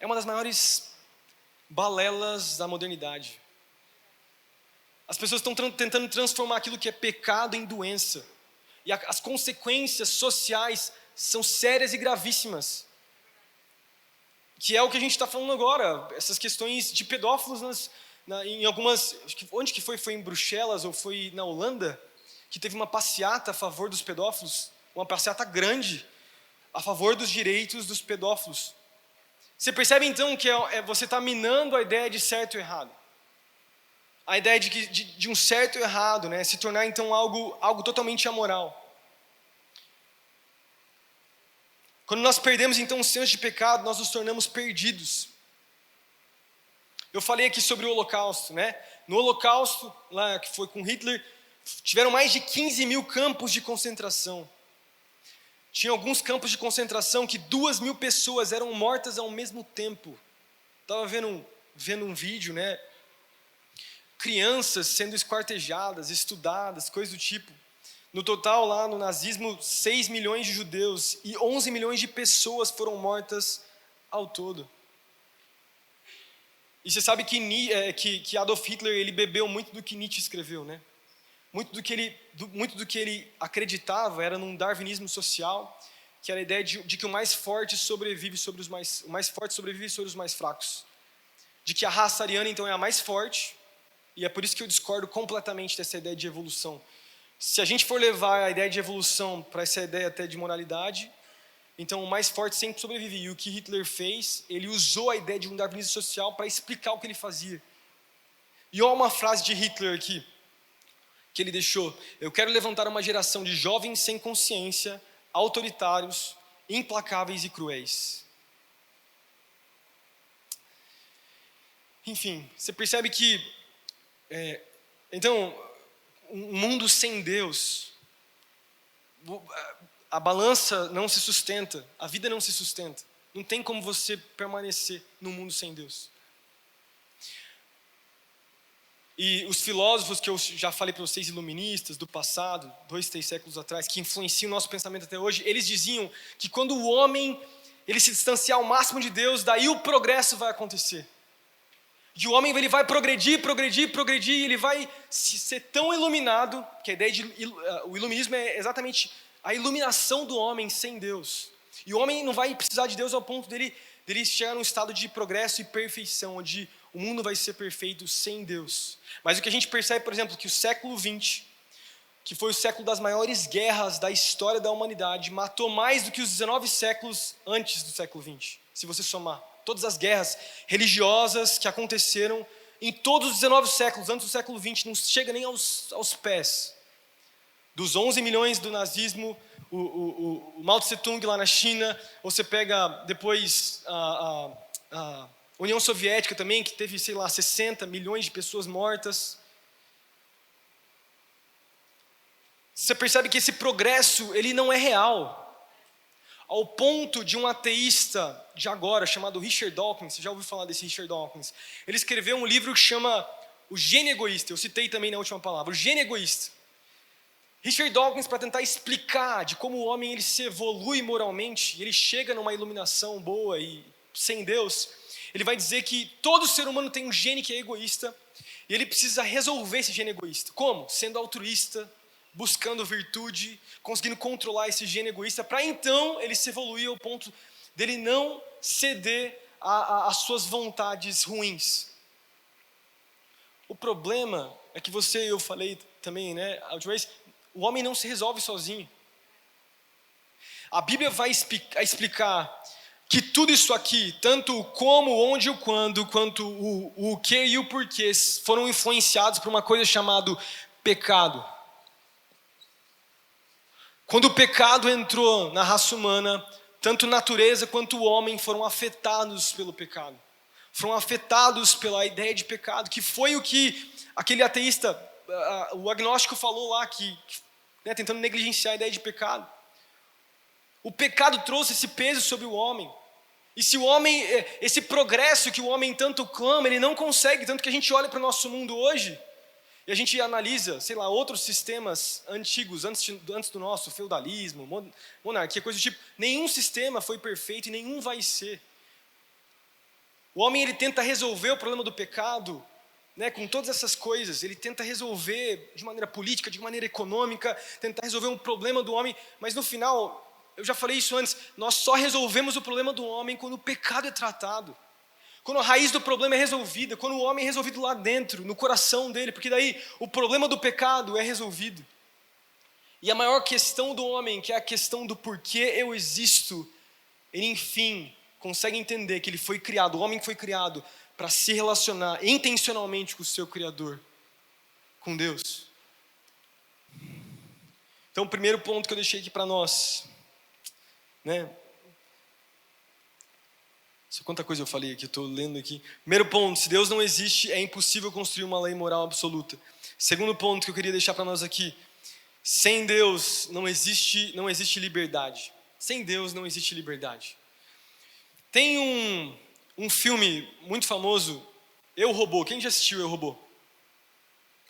é uma das maiores balelas da modernidade. As pessoas estão tentando transformar aquilo que é pecado em doença, e as consequências sociais são sérias e gravíssimas, que é o que a gente está falando agora, essas questões de pedófilos em algumas, onde que foi em Bruxelas ou foi na Holanda, que teve uma passeata a favor dos pedófilos, uma passeata grande a favor dos direitos dos pedófilos. Você percebe então que você está minando a ideia de certo e errado, a ideia de um certo e errado, né? Se tornar então algo totalmente amoral. Quando nós perdemos então o senso de pecado, nós nos tornamos perdidos. Eu falei aqui sobre o Holocausto, né? No Holocausto, lá que foi com Hitler, tiveram mais de 15 mil campos de concentração. Tinha alguns campos de concentração que 2.000 pessoas eram mortas ao mesmo tempo. Estava vendo um vídeo, né? Crianças sendo esquartejadas, estudadas, coisas do tipo. No total, lá no nazismo, 6 milhões de judeus e 11 milhões de pessoas foram mortas ao todo. E você sabe que Adolf Hitler ele bebeu muito do que Nietzsche escreveu, né? Muito do que ele acreditava era num darwinismo social, que era a ideia de que o mais forte sobrevive sobre os mais forte sobrevive sobre os mais fracos. De que a raça ariana então é a mais forte, e é por isso que eu discordo completamente dessa ideia de evolução. Se a gente for levar a ideia de evolução para essa ideia até de moralidade, então o mais forte sempre sobrevive. E o que Hitler fez, ele usou a ideia de um darwinismo social para explicar o que ele fazia. E olha uma frase de Hitler aqui, que ele deixou: eu quero levantar uma geração de jovens sem consciência, autoritários, implacáveis e cruéis. Enfim, você percebe que, então, um mundo sem Deus, a balança não se sustenta, a vida não se sustenta. Não tem como você permanecer num mundo sem Deus. E os filósofos que eu já falei para vocês, iluministas do passado, 2, 3 séculos atrás, que influenciam o nosso pensamento até hoje, eles diziam que quando o homem ele se distanciar ao máximo de Deus, daí o progresso vai acontecer. E o homem ele vai progredir, ele vai ser tão iluminado, que a ideia o iluminismo é exatamente a iluminação do homem sem Deus. E o homem não vai precisar de Deus ao ponto dele chegar num estado de progresso e perfeição, onde o mundo vai ser perfeito sem Deus. Mas o que a gente percebe, por exemplo, que o século XX, que foi o século das maiores guerras da história da humanidade, matou mais do que os 19 séculos antes do século XX, se você somar. Todas as guerras religiosas que aconteceram em todos os 19 séculos, antes do século XX, não chega nem aos pés. Dos 11 milhões do nazismo, o Mao Tse Tung lá na China, você pega depois a União Soviética também, que teve, 60 milhões de pessoas mortas. Você percebe que esse progresso, ele não é real. Ao ponto de um ateísta de agora, chamado Richard Dawkins, você já ouviu falar desse Richard Dawkins? Ele escreveu um livro que chama O Gênio Egoísta, eu citei também na última palavra, O Gênio Egoísta. Richard Dawkins, para tentar explicar de como o homem ele se evolui moralmente, ele chega numa iluminação boa e sem Deus, ele vai dizer que todo ser humano tem um gene que é egoísta, e ele precisa resolver esse gene egoísta. Como? Sendo altruísta, buscando virtude, conseguindo controlar esse gene egoísta, para então ele se evoluir ao ponto dele não ceder às suas vontades ruins. O problema é que eu falei também, a última vez, o homem não se resolve sozinho. A Bíblia vai explicar que tudo isso aqui, tanto o como, o onde e o quando, quanto o que e o porquê, foram influenciados por uma coisa chamada pecado. Quando o pecado entrou na raça humana, tanto a natureza quanto o homem foram afetados pelo pecado. Foram afetados pela ideia de pecado, que foi o que aquele ateísta, o agnóstico falou lá, tentando negligenciar a ideia de pecado. O pecado trouxe esse peso sobre o homem. E se o homem, esse progresso que o homem tanto clama, ele não consegue, tanto que a gente olha para o nosso mundo hoje, e a gente analisa, outros sistemas antigos, antes do nosso, feudalismo, monarquia, coisa do tipo. Nenhum sistema foi perfeito e nenhum vai ser. O homem ele tenta resolver o problema do pecado, com todas essas coisas. Ele tenta resolver de maneira política, de maneira econômica, tentar resolver um problema do homem. Mas no final, eu já falei isso antes, nós só resolvemos o problema do homem quando o pecado é tratado. Quando a raiz do problema é resolvida, quando o homem é resolvido lá dentro, no coração dele, porque daí o problema do pecado é resolvido. E a maior questão do homem, que é a questão do porquê eu existo, ele enfim consegue entender que ele foi criado, o homem foi criado para se relacionar intencionalmente com o seu Criador, com Deus. Então o primeiro ponto que eu deixei aqui para nós, quanta coisa eu falei aqui, estou lendo aqui. Primeiro ponto, se Deus não existe, é impossível construir uma lei moral absoluta. Segundo ponto que eu queria deixar para nós aqui, sem Deus não existe liberdade. Sem Deus não existe liberdade. Tem um filme muito famoso, Eu, Robô. Quem já assistiu Eu, Robô?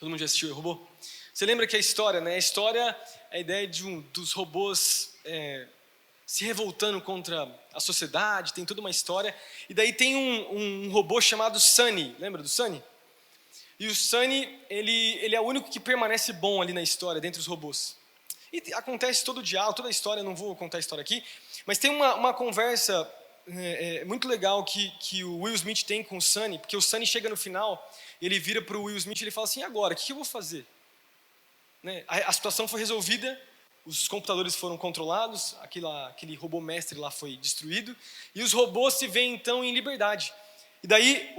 Todo mundo já assistiu Eu, Robô? Você lembra que a história, A história é a ideia dos robôs se revoltando contra a sociedade, tem toda uma história. E daí tem um robô chamado Sunny, lembra do Sunny? E o Sunny, ele é o único que permanece bom ali na história, dentre os robôs. E acontece todo o diálogo, toda a história, não vou contar a história aqui, mas tem uma conversa muito legal que o Will Smith tem com o Sunny, porque o Sunny chega no final, ele vira para o Will Smith e ele fala assim, e agora, o que eu vou fazer? A situação foi resolvida, os computadores foram controlados, aquele robô mestre lá foi destruído, e os robôs se veem então em liberdade. E daí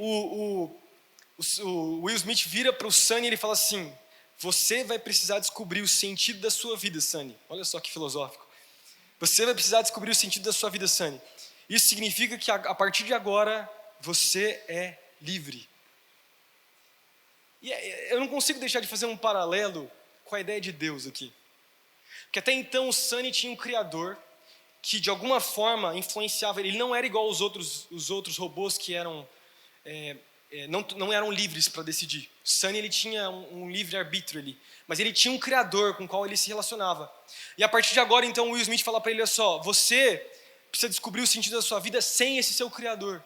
o Will Smith vira para o Sunny e ele fala assim: você vai precisar descobrir o sentido da sua vida, Sunny. Olha só que filosófico. Você vai precisar descobrir o sentido da sua vida, Sunny. Isso significa que a partir de agora você é livre. E eu não consigo deixar de fazer um paralelo com a ideia de Deus aqui. Porque até então o Sunny tinha um criador que de alguma forma influenciava ele. Ele não era igual aos outros robôs que eram não eram livres para decidir. O Sunny ele tinha um livre-arbítrio ali, mas ele tinha um criador com o qual ele se relacionava. E a partir de agora, então, o Will Smith fala para ele: olha só, você precisa descobrir o sentido da sua vida sem esse seu criador.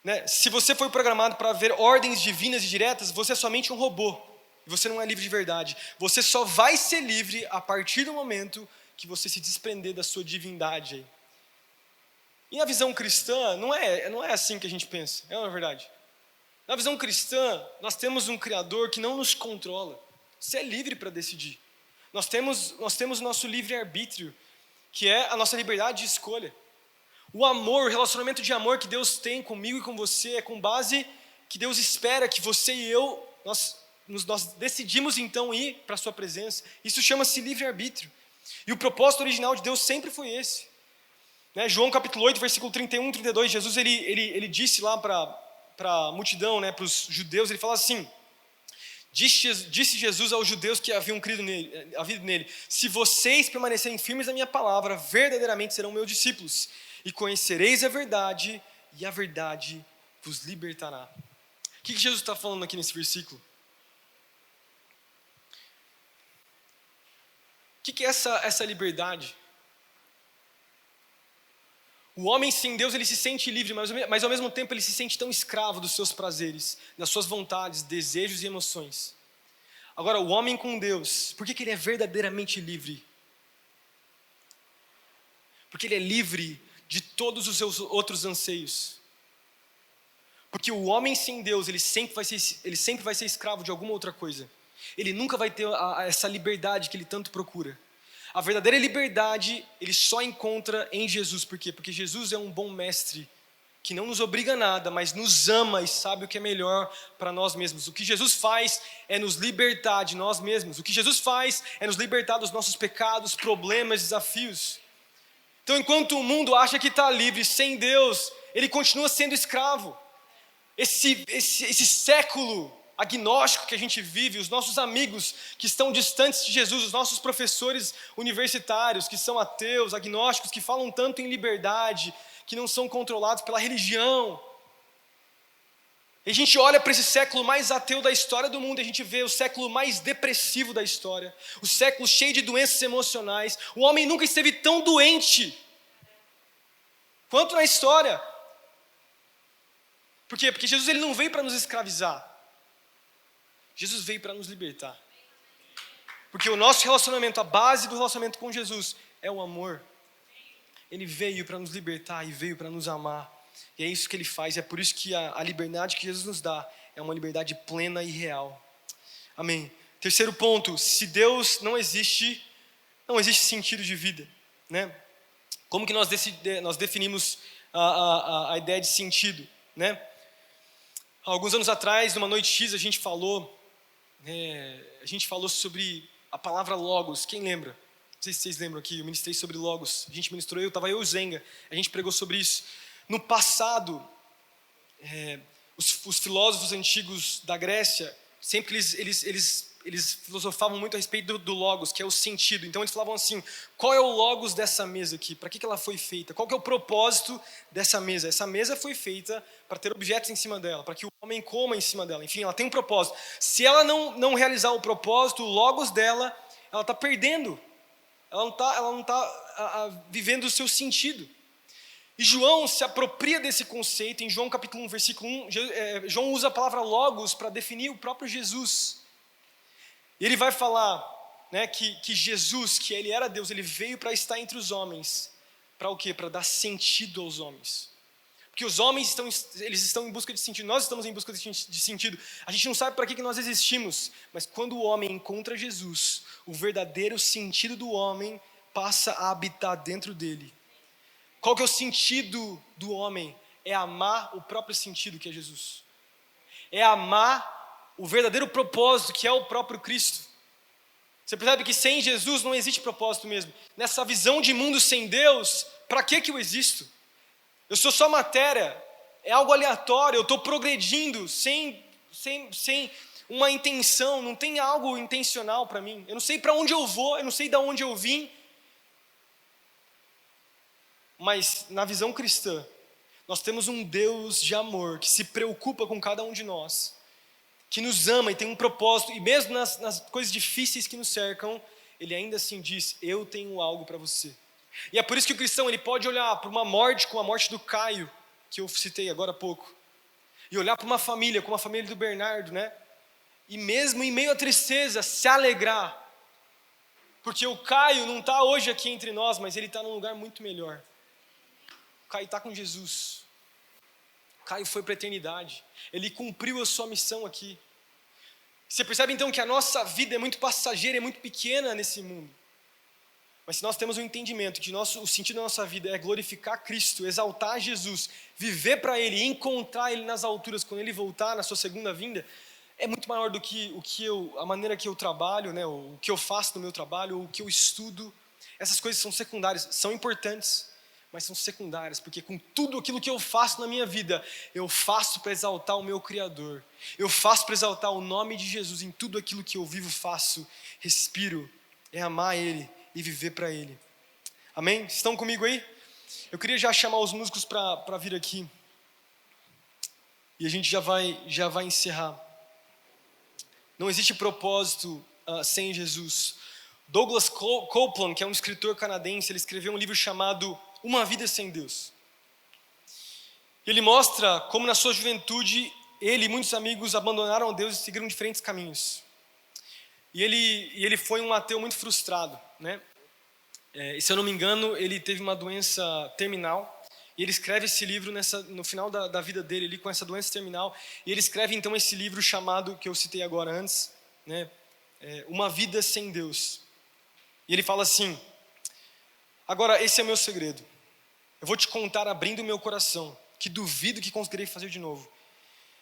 Né? Se você foi programado para ver ordens divinas e diretas, você é somente um robô. E você não é livre de verdade. Você só vai ser livre a partir do momento que você se desprender da sua divindade aí. E na visão cristã, não é assim que a gente pensa, é uma verdade. Na visão cristã, nós temos um Criador que não nos controla. Você é livre para decidir. Nós temos o nosso livre-arbítrio, que é a nossa liberdade de escolha. O amor, o relacionamento de amor que Deus tem comigo e com você é com base que Deus espera que você e eu, nós decidimos então ir para a sua presença. Isso chama-se livre-arbítrio. E o propósito original de Deus sempre foi esse. Né? João capítulo 8, versículo 31 e 32, Jesus ele disse lá para a multidão, né, para os judeus, ele fala assim: disse Jesus aos judeus que haviam crido nele: se vocês permanecerem firmes na minha palavra, verdadeiramente serão meus discípulos, e conhecereis a verdade, e a verdade vos libertará. O que Jesus está falando aqui nesse versículo? O que é essa liberdade? O homem sem Deus, ele se sente livre, mas ao mesmo tempo ele se sente tão escravo dos seus prazeres, das suas vontades, desejos e emoções. Agora, o homem com Deus, por que ele é verdadeiramente livre? Porque ele é livre de todos os seus outros anseios. Porque o homem sem Deus, ele sempre vai ser escravo de alguma outra coisa. Ele nunca vai ter essa liberdade que ele tanto procura. A verdadeira liberdade, ele só encontra em Jesus. Por quê? Porque Jesus é um bom mestre, que não nos obriga a nada, mas nos ama e sabe o que é melhor para nós mesmos. O que Jesus faz é nos libertar de nós mesmos. O que Jesus faz é nos libertar dos nossos pecados, problemas, desafios. Então, enquanto o mundo acha que está livre sem Deus, ele continua sendo escravo. Esse século agnóstico que a gente vive, os nossos amigos que estão distantes de Jesus, os nossos professores universitários que são ateus, agnósticos, que falam tanto em liberdade, que não são controlados pela religião. E a gente olha para esse século mais ateu da história do mundo, e a gente vê o século mais depressivo da história, o século cheio de doenças emocionais. O homem nunca esteve tão doente quanto na história. Por quê? Porque Jesus ele não veio para nos escravizar. Jesus veio para nos libertar. Porque o nosso relacionamento, a base do relacionamento com Jesus é o amor. Ele veio para nos libertar e veio para nos amar. E é isso que ele faz, é por isso que a liberdade que Jesus nos dá é uma liberdade plena e real. Amém. Terceiro ponto: se Deus não existe sentido de vida, né? Como que nós definimos a ideia de sentido, né? Há alguns anos atrás, numa noite X, a gente falou sobre a palavra logos. Quem lembra? Não sei se vocês lembram aqui, eu ministrei sobre logos. A gente ministrou, estava eu e o Zenga, a gente pregou sobre isso. No passado, os filósofos antigos da Grécia, sempre eles filosofavam muito a respeito do logos, que é o sentido. Então eles falavam assim: qual é o logos dessa mesa aqui? Para que ela foi feita? Qual que é o propósito dessa mesa? Essa mesa foi feita para ter objetos em cima dela, para que o homem coma em cima dela. Enfim, ela tem um propósito. Se ela não realizar o propósito, o logos dela, ela está perdendo. Ela não está vivendo o seu sentido. E João se apropria desse conceito. Em João capítulo 1, versículo 1, João usa a palavra logos para definir o próprio Jesus. E ele vai falar, né, que Jesus, que ele era Deus, ele veio para estar entre os homens. Para o quê? Para dar sentido aos homens. Porque os homens estão em busca de sentido, nós estamos em busca de sentido. A gente não sabe para que nós existimos, mas quando o homem encontra Jesus, o verdadeiro sentido do homem passa a habitar dentro dele. Qual que é o sentido do homem? É amar o próprio sentido que é Jesus. é amar o verdadeiro propósito que é o próprio Cristo. Você percebe que sem Jesus não existe propósito mesmo. Nessa visão de mundo sem Deus, para que eu existo? Eu sou só matéria, é algo aleatório, eu estou progredindo sem uma intenção, não tem algo intencional para mim. Eu não sei para onde eu vou, eu não sei de onde eu vim. Mas na visão cristã, nós temos um Deus de amor que se preocupa com cada um de nós, que nos ama e tem um propósito, e mesmo nas coisas difíceis que nos cercam, Ele ainda assim diz, eu tenho algo para você. E é por isso que o cristão ele pode olhar para uma morte como a morte do Caio, que eu citei agora há pouco, e olhar para uma família como a família do Bernardo, né? E mesmo em meio à tristeza, se alegrar, porque o Caio não está hoje aqui entre nós, mas ele está num lugar muito melhor. O Caio está com Jesus. O Caio foi para a eternidade. Ele cumpriu a sua missão aqui. Você percebe então que a nossa vida é muito passageira, é muito pequena nesse mundo. Mas se nós temos um entendimento que o sentido da nossa vida é glorificar Cristo, exaltar Jesus, viver para Ele, encontrar Ele nas alturas quando Ele voltar na sua segunda vinda, é muito maior do que a maneira que eu trabalho, né, o que eu faço no meu trabalho, o que eu estudo. Essas coisas são secundárias, são importantes, mas são secundárias, porque com tudo aquilo que eu faço na minha vida, eu faço para exaltar o meu Criador. Eu faço para exaltar o nome de Jesus em tudo aquilo que eu vivo, faço, respiro, é amar Ele e viver para Ele. Amém? Estão comigo aí? Eu queria já chamar os músicos para vir aqui. E a gente já vai encerrar. Não existe propósito sem Jesus. Douglas Coupland, que é um escritor canadense, ele escreveu um livro chamado Uma Vida Sem Deus. Ele mostra como na sua juventude ele e muitos amigos abandonaram Deus e seguiram diferentes caminhos. E ele foi um ateu muito frustrado, né? E se eu não me engano, ele teve uma doença terminal. E ele escreve esse livro no final da vida dele, ali, com essa doença terminal. E ele escreve então esse livro chamado, que eu citei agora antes, né? Uma Vida Sem Deus. E ele fala assim: agora esse é o meu segredo. Eu vou te contar abrindo o meu coração, que duvido que conseguirei fazer de novo.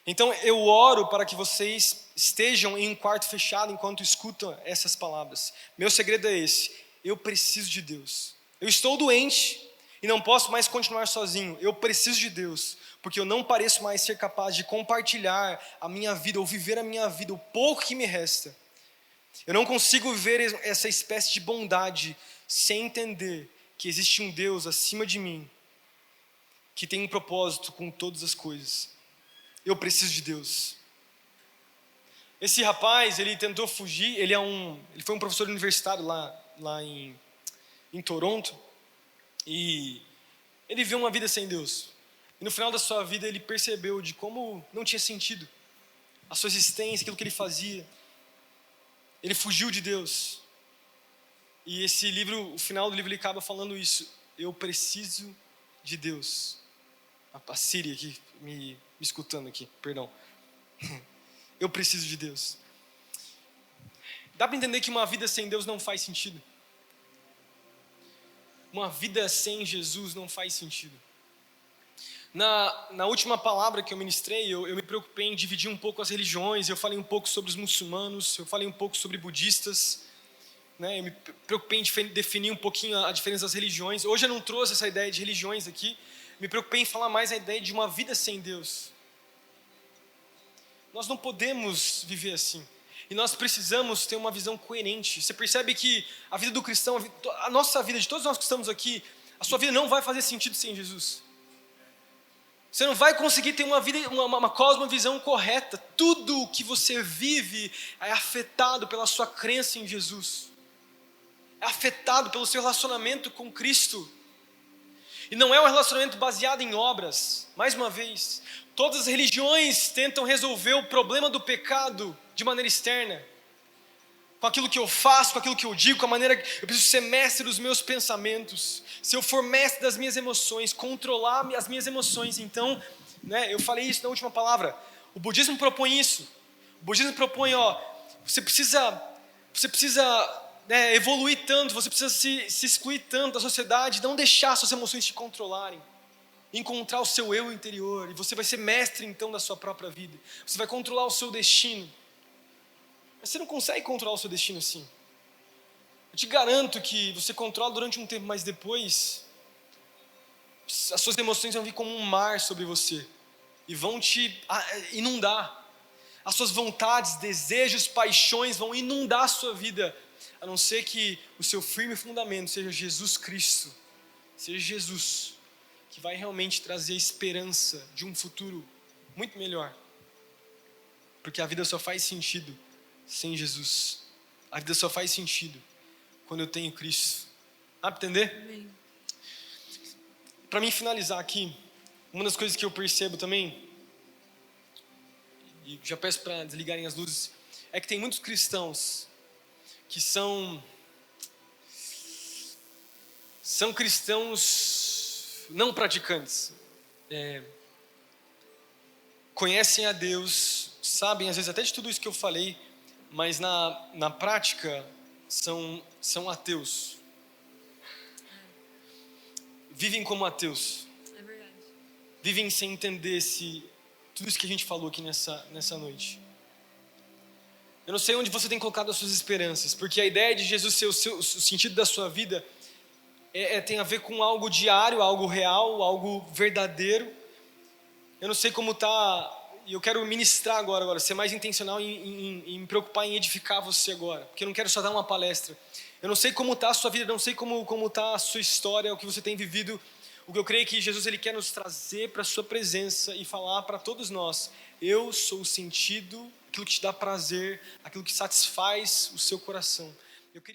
Então eu oro para que vocês estejam em um quarto fechado enquanto escutam essas palavras. Meu segredo é esse: eu preciso de Deus. Eu estou doente e não posso mais continuar sozinho. Eu preciso de Deus, porque eu não pareço mais ser capaz de compartilhar a minha vida ou viver a minha vida, o pouco que me resta. Eu não consigo viver essa espécie de bondade sem entender que existe um Deus acima de mim, que tem um propósito com todas as coisas. Eu preciso de Deus. Esse rapaz, ele tentou fugir, ele foi um professor universitário lá em Toronto, e ele viveu uma vida sem Deus. E no final da sua vida ele percebeu de como não tinha sentido a sua existência, aquilo que ele fazia. Ele fugiu de Deus. E esse livro, o final do livro, ele acaba falando isso: eu preciso de Deus. A Siri aqui, me escutando aqui, perdão. Eu preciso de Deus. Dá para entender que uma vida sem Deus não faz sentido. Uma vida sem Jesus não faz sentido. Na última palavra que eu ministrei, eu me preocupei em dividir um pouco as religiões. Eu falei um pouco sobre os muçulmanos, eu falei um pouco sobre budistas, né? Eu me preocupei em definir um pouquinho a diferença das religiões. Hoje eu não trouxe essa ideia de religiões aqui. Me preocupei em falar mais a ideia de uma vida sem Deus. Nós não podemos viver assim. E nós precisamos ter uma visão coerente. Você percebe que a vida do cristão, a nossa vida, de todos nós que estamos aqui, a sua vida não vai fazer sentido sem Jesus. Você não vai conseguir ter uma vida, uma cosmovisão correta. Tudo o que você vive é afetado pela sua crença em Jesus. É afetado pelo seu relacionamento com Cristo. E não é um relacionamento baseado em obras. Mais uma vez, todas as religiões tentam resolver o problema do pecado de maneira externa. Com aquilo que eu faço, com aquilo que eu digo, com a maneira que eu preciso ser mestre dos meus pensamentos. Se eu for mestre das minhas emoções, controlar as minhas emoções, então, né, eu falei isso na última palavra. O budismo propõe isso. O budismo propõe, você precisa evoluir tanto, você precisa se excluir tanto da sociedade, não deixar suas emoções te controlarem. encontrar o seu eu interior, e você vai ser mestre então da sua própria vida. Você vai controlar o seu destino. Mas você não consegue controlar o seu destino assim. Eu te garanto que você controla durante um tempo, mas depois as suas emoções vão vir como um mar sobre você e vão te inundar. As suas vontades, desejos, paixões vão inundar a sua vida, a não ser que o seu firme fundamento seja Jesus Cristo, seja Jesus, que vai realmente trazer a esperança de um futuro muito melhor. Porque a vida só faz sentido sem Jesus. A vida só faz sentido quando eu tenho Cristo. Dá para entender?
Amém.
Para mim finalizar aqui, uma das coisas que eu percebo também, e já peço para desligarem as luzes, é que tem muitos cristãos que são cristãos não praticantes. Conhecem a Deus, sabem às vezes até de tudo isso que eu falei, mas na prática são ateus. Vivem como ateus.
É verdade.
Vivem sem entender tudo isso que a gente falou aqui nessa noite. Eu não sei onde você tem colocado as suas esperanças, porque a ideia de Jesus ser o sentido da sua vida tem a ver com algo diário, algo real, algo verdadeiro. Eu não sei como está, e eu quero ministrar agora, ser mais intencional em me preocupar em edificar você agora, porque eu não quero só dar uma palestra. Eu não sei como está a sua vida, não sei como está a sua história, o que você tem vivido. O que eu creio é que Jesus ele quer nos trazer para a sua presença e falar para todos nós: eu sou o sentido, aquilo que te dá prazer, aquilo que satisfaz o seu coração. Eu queria